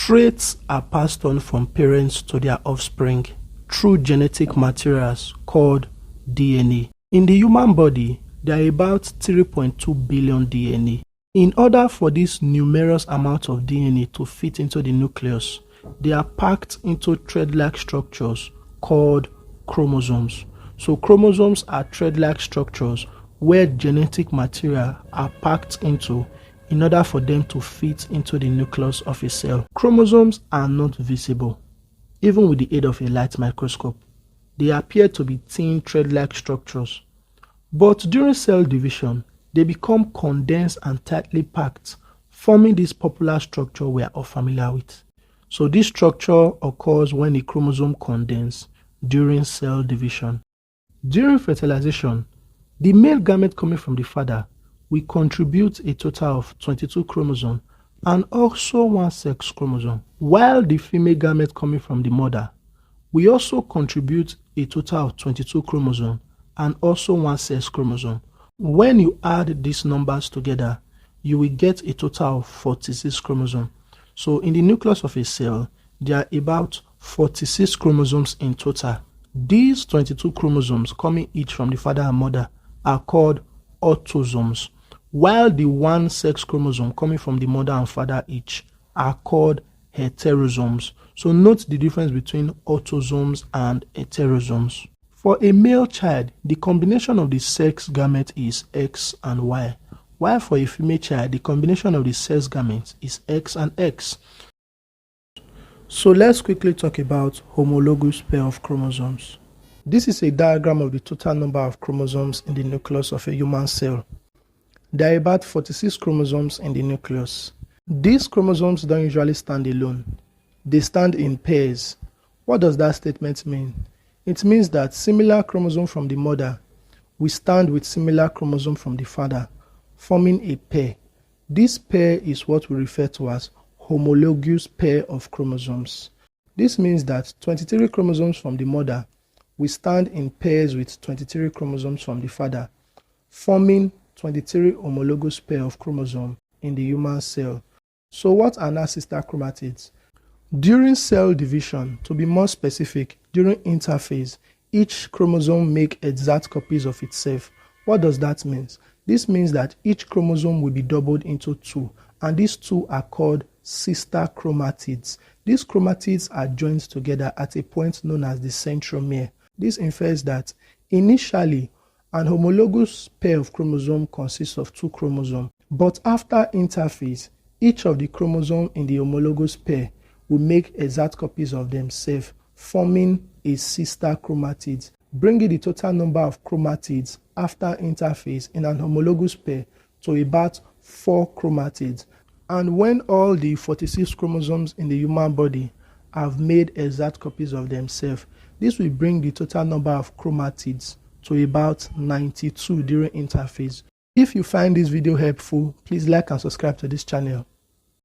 Traits are passed on from parents to their offspring through genetic materials called DNA. In the human body, there are about 3.2 billion DNA. In order for this numerous amount of DNA to fit into the nucleus, they are packed into thread-like structures called chromosomes. So chromosomes are thread-like structures where genetic material are packed into in order for them to fit into the nucleus of a cell. Chromosomes are not visible, even with the aid of a light microscope. They appear to be thin thread-like structures. But during cell division, they become condensed and tightly packed, forming this popular structure we are all familiar with. So this structure occurs when a chromosome condenses during cell division. During fertilization, the male gamete coming from the father will contribute a total of 22 chromosomes and also one sex chromosome, while the female gamete coming from the mother will also contribute a total of 22 chromosomes and also one sex chromosome. When you add these numbers together, you will get a total of 46 chromosomes. So in the nucleus of a cell, there are about 46 chromosomes in total. These 22 chromosomes coming each from the father and mother are called autosomes, while the one sex chromosome coming from the mother and father each are called heterosomes. So note the difference between autosomes and heterosomes. For a male child, the combination of the sex gamete is X and Y, while for a female child, the combination of the sex gametes is X and X. So let's quickly talk about homologous pair of chromosomes. This is a diagram of the total number of chromosomes in the nucleus of a human cell. There are about 46 chromosomes in the nucleus. These chromosomes don't usually stand alone. They stand in pairs. What does that statement mean? It means that similar chromosome from the mother will stand with similar chromosome from the father, forming a pair. This pair is what we refer to as homologous pair of chromosomes. This means that 23 chromosomes from the mother will stand in pairs with 23 chromosomes from the father, forming 23 homologous pair of chromosomes in the human cell. So what are now sister chromatids? During cell division, to be more specific, during interphase, each chromosome makes exact copies of itself. What does that mean? This means that each chromosome will be doubled into two, and these two are called sister chromatids. These chromatids are joined together at a point known as the centromere. This infers that initially, an homologous pair of chromosomes consists of two chromosomes, but after interphase, each of the chromosomes in the homologous pair will make exact copies of themselves, forming a sister chromatid, bringing the total number of chromatids after interphase in an homologous pair to about 4 chromatids. And when all the 46 chromosomes in the human body have made exact copies of themselves, this will bring the total number of chromatids to about 92 during interphase. If you find this video helpful, please like and subscribe to this channel.